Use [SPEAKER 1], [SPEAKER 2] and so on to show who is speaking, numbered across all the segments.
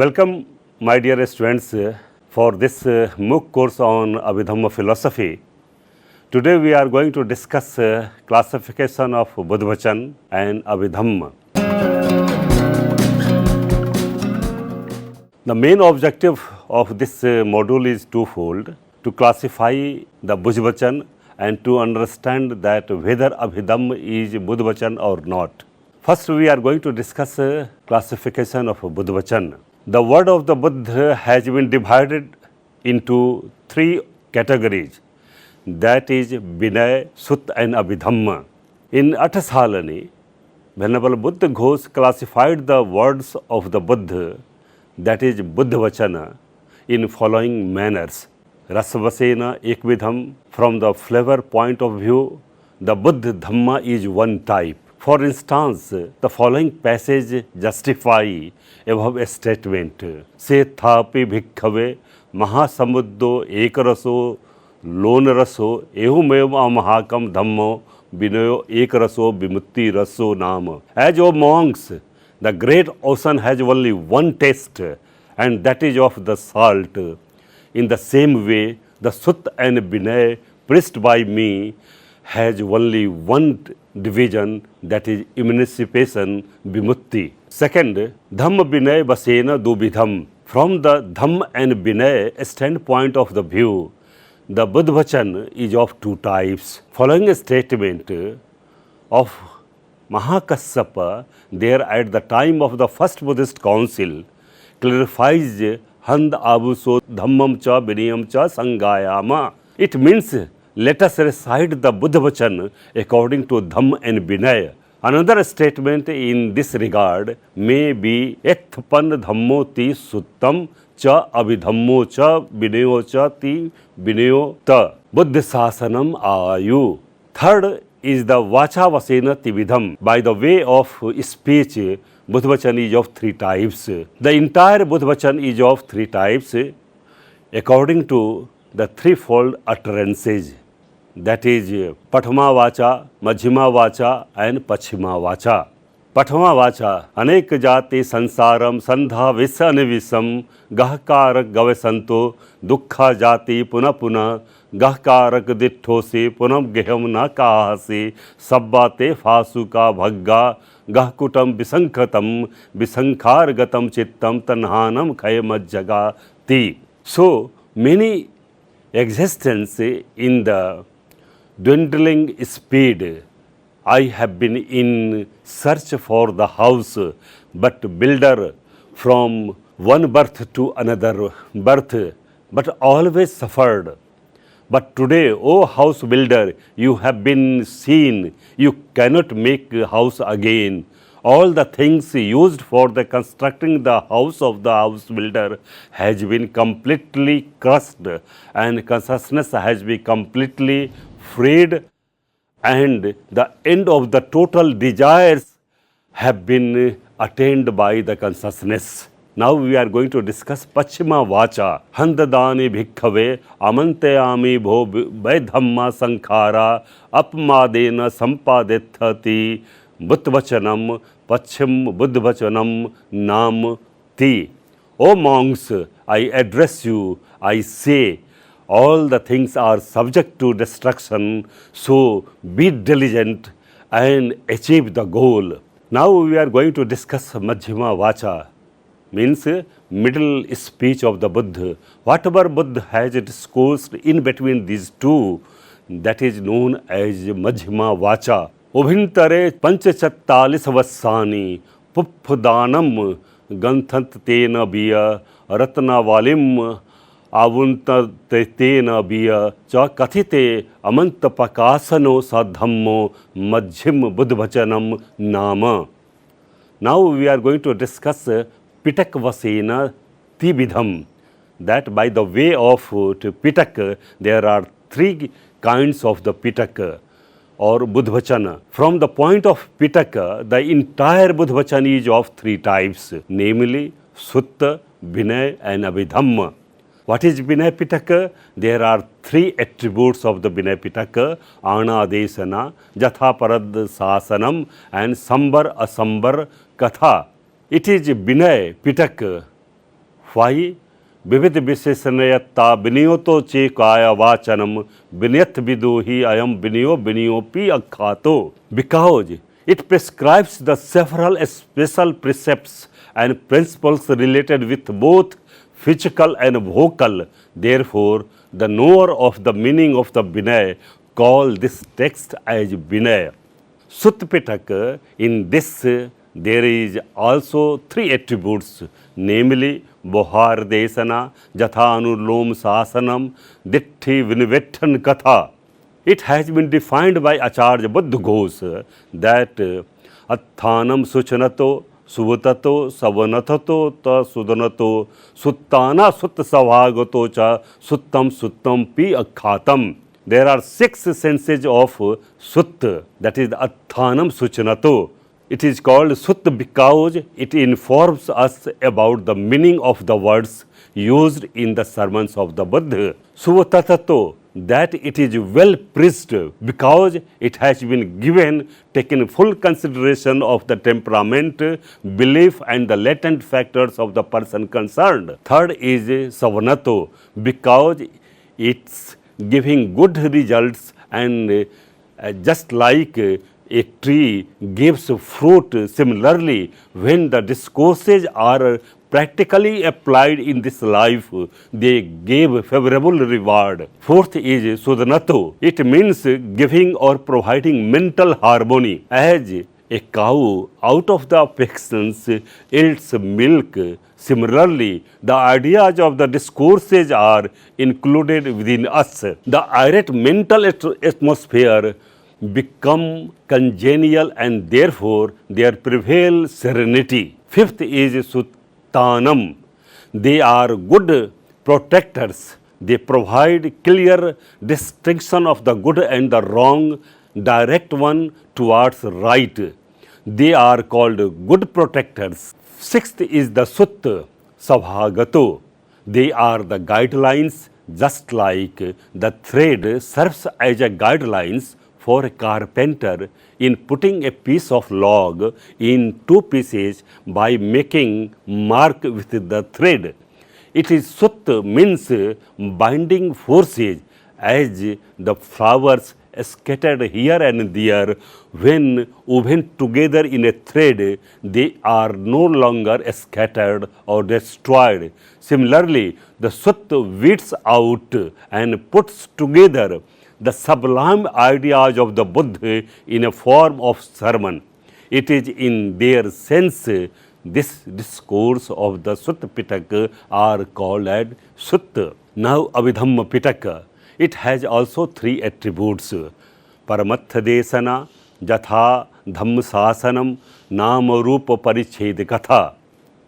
[SPEAKER 1] Welcome, my dear students, for this MOOC course on Abhidhamma philosophy. Today we are going to discuss classification of Buddhavachan and Abhidhamma. The main objective of this module is twofold: to classify the Buddhavachan and to understand that whether Abhidhamma is Buddhavachan or not. First, we are going to discuss classification of Buddhavachan. The word of the Buddha has been divided into three categories, that is Vinay, Sutta and Abhidhamma. In Attasalani, Venerable Buddha Ghosh classified the words of the Buddha, that is Buddhavachana, in following manners. Rasavasena Ekvidham, from the flavor point of view, the Buddha Dhamma is one type. For instance, the following passage justify above statement. Se thapi bhikkhave mahasamuddo ekaraso lonaraso ehumeva amahakam dhammo binayo ekaraso vimutti raso nama. As O monks, the great ocean has only one taste, and that is of the salt. In the same way, the Sutta and Vinay preached by me has only one division, that is emancipation, vimutti. Second, Dhamma Vinay Vasena Dubidham. From the Dhamma and Vinay standpoint of the view, the Buddhavachan is of two types. Following a statement of Mahakassapa, there at the time of the first Buddhist council, clarifies Hand Abuso Dhammam cha Vinayam cha Sangayama. It means, let us recite the Buddhavachan according to Dhamma and Vinaya. Another statement in this regard may be Ethpan Dhammo ti Suttam cha Abhidhammo cha Vinayo cha ti Vinayo ta Buddha Sasanam Ayu. Third is the Vacha Vasena Tividham. By the way of speech, Buddhavachan is of three types. The entire Buddhavachan is of three types according to the threefold utterances, that is Pathama Vacha, Majjhima Vacha and Pachhima Vacha. Pathama Vacha, Anek Jati Sansaram Sandha Visa Nivisam Gahkarak Gavesanto Dukkha Jati Puna Puna Gahkarak Ditthosi Punam Geham Nakahasi Sabbate Fasuka Bhagga Gahkutam Bisankhatam Bisankhargatam Chittam Tanhanam Khayamajjagati. So, many existence in the dwindling speed. I have been in search for the house, but builder from one birth to another birth, but always suffered. But today, O house builder, you have been seen, you cannot make a house again. All the things used for the constructing the house of the house builder has been completely crushed, and consciousness has been completely freed, and the end of the total desires have been attained by the consciousness. Now we are going to discuss Pachhima Vacha. Handadani bhikkhave amantayami bho vaidhamma sankhara apmadena sampadethati Buddhavachanam Pachhim Buddhavachanam Nam Ti. O monks, I address you, I say, all the things are subject to destruction, so be diligent and achieve the goal. Now we are going to discuss Majjhima Vacha, means middle speech of the Buddha. Whatever Buddha has discoursed in between these two, that is known as Majjhima Vacha. Ubhintare panchachattalis vassani pupphudanam ganthant tena biya ratnavalim avuntatena biya cha kathite amantapakasano sadhammo majjhim buddhavachanam nama. Now we are going to discuss Pitak Vasena Tibidham, that by the way of Pitak, there are three kinds of the Pitak or Buddhavachana. From the point of Pitaka, the entire Buddhavachana is of three types, namely Sutta, Vinay and Abhidhamma. What is Vinay Pitaka? There are three attributes of the Vinay Pitaka: Anadesana, Jathaparad Sasanam and Sambar Asambar Katha. It is Vinay Pitaka Why? विविध विशेषणयत्ता विनियोतो चेकाय वाचनम विनयत विदो ही अयम विनियोपि अख्यातो. Because it prescribes the several special precepts and principles related with both physical and vocal. Therefore, the knower of the meaning of the Vinay call this text as Vinay. Sutta Pitaka, in this there is also three attributes, namely Bohar Desana, Jathanulom Sasanam, Ditti Vinivettan Katha. It has been defined by Acharya Buddha Ghosh that Atthanam Suchanato, Suvatato, Savanatato, Ta Sudanato, Suttana Sutta Savagato Cha, Suttam Pi Akhatam. There are 6 senses of Sutta, that is Atthanam Suchanato. It is called Sutta because it informs us about the meaning of the words used in the sermons of the Buddha. Suvatatato, that it is well preached because it has been taken full consideration of the temperament, belief and the latent factors of the person concerned. Third is Savanato, because it's giving good results and just like a tree gives fruit, similarly, when the discourses are practically applied in this life, they gave favorable reward. Fourth is Sudanato. It means giving or providing mental harmony. As a cow out of the affections yields milk, similarly, the ideas of the discourses are included within us. The irate mental atmosphere become congenial and therefore there prevail serenity. Fifth is Suttanam. They are good protectors. They provide clear distinction of the good and the wrong, direct one towards right. They are called good protectors. Sixth is the Sutta Savagato. They are the guidelines, just like the thread serves as a guidelines for a carpenter in putting a piece of log in 2 pieces by making mark with the thread. It is Sutta means binding forces, as the flowers scattered here and there, when woven together in a thread, they are no longer scattered or destroyed. Similarly, the Sutta weeds out and puts together the sublime ideas of the Buddha in a form of sermon. It is in their sense this discourse of the Sutta Pitaka are called as Sutta. Now Abhidhamma Pitaka. It has also 3 attributes. Paramatha Desana, Jatha Dhamma Sasanam, Nama Rupa Pariched Katha.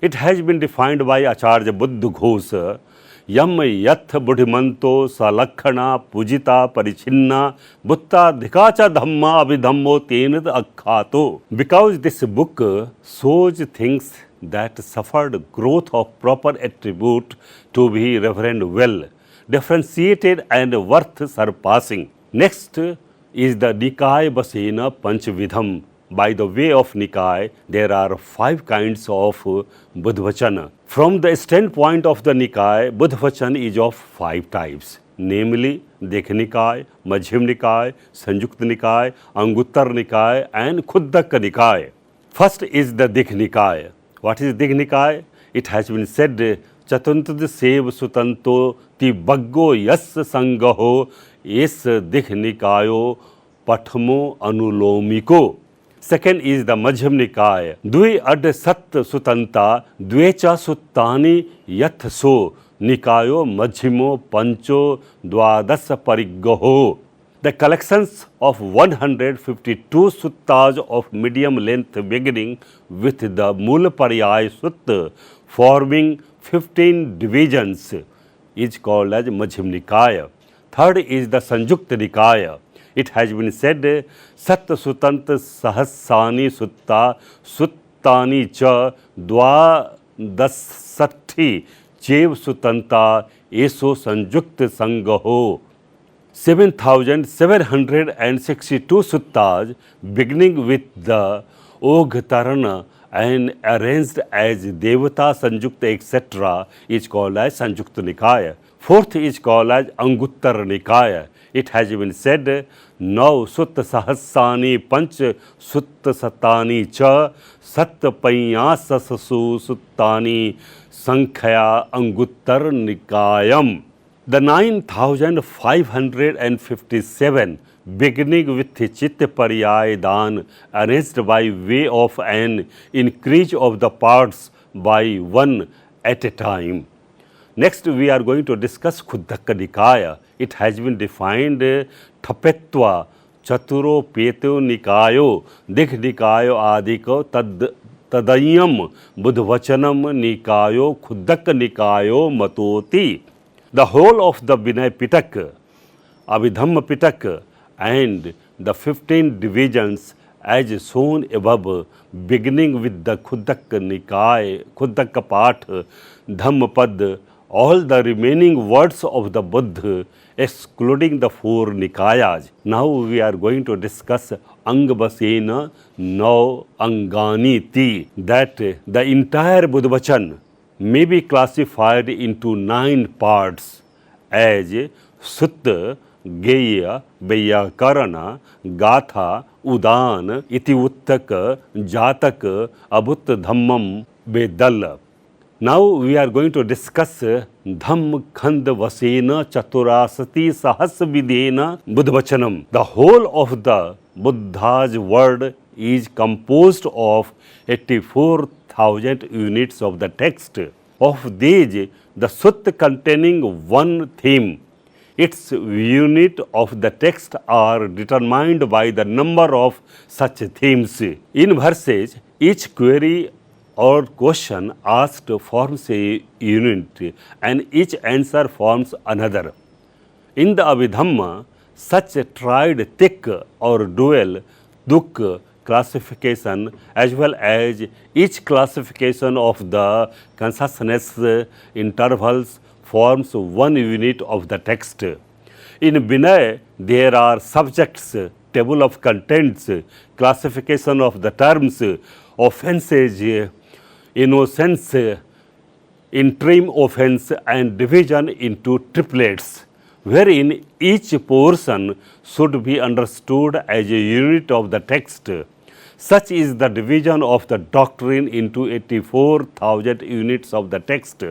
[SPEAKER 1] It has been defined by Acharya Buddha Ghosh. Yam yath buddhimanto salakhana pujita parichinna butta dhikacha dhamma abhidhammo tenat akkhato. Because this book shows things that suffered growth of proper attribute to be reverend well, differentiated and worth surpassing. Next is the Nikaya Basena Panchvidham. By the way of Nikaya, there are 5 kinds of Buddhavachana. From the standpoint of the Nikaya, Buddhavachana is of 5 types, namely Dekha Nikaya, Majjhima Nikaya, Sanjukta Nikaya, Anguttar Nikaya and Khuddaka Nikaya. First is the Dekha Nikaya. What is Dekha Nikaya? It has been said, Chatantad Sev Sutanto Ti Baggo Yas Sangaho Es Dekha Nikayo Pathmo Anulomiko. Second is the Majjhima Nikaya. Dvi ad sat sutanta dvecha suttani yath so nikayo majjhimo pancho dwadasa pariggaho. The collections of 152 suttas of medium length beginning with the Mulapariyaya Sutta forming 15 divisions is called as Majjhima Nikaya. Third is the Sanjukta Nikaya. It has been said, Sat Sutant Sahasani Sutta Suttani Cha Dwa Dasatti Chev Sutanta Eso Sanjukta Sangaho. 7,762 suttas beginning with the Ogtarana and arranged as Devata, Sanjukta, etc. is called as Sanjukta Nikaya. Fourth is called as Anguttar Nikaya. It has been said, Now Sutta Sahasani Panch Sutta Satani Cha Sat Payasasu Suttani Sankhya Anguttar Nikayam. The 9557 beginning with Chitta Pariyaya Dan arranged by way of an increase of the parts by one at a time. Next, we are going to discuss Khuddaka Nikaya. It has been defined Thapetva, Chaturo, Peto Nikayo, Dikh Nikayo Adiko, Tadayam, Buddhavachanam Nikayo, Khuddaka Nikayo Matoti. The whole of the Vinay Pitaka, Abhidhamma Pitaka, and the 15 divisions as shown above, beginning with the Khuddaka Nikaya, Khuddaka Path, Dhammapad, all the remaining words of the Buddha, excluding the 4 Nikayas. Now we are going to discuss Angabasena No Anganiti, that the entire Buddhavachan may be classified into 9 parts as Sutta, Geya, Vyakarana, Gatha, Udan, Iti Uttaka, Jataka, Abhut Dhammam, Vedalla. Now we are going to discuss Dhamm Khand Vasena Chaturasati Sahasvidena Buddhavachanam. The whole of the Buddha's word is composed of 84,000 units of the text. Of these, the Sutta containing one theme, its unit of the text are determined by the number of such themes. In verses, each query or question asked forms a unit and each answer forms another. In the Abhidhamma, such a tried thick or dual duk classification as well as each classification of the consciousness intervals forms one unit of the text. In Vinay, there are subjects, table of contents, classification of the terms, offences, innocence, interim offense, and division into triplets, wherein each portion should be understood as a unit of the text. Such is the division of the doctrine into 84,000 units of the text.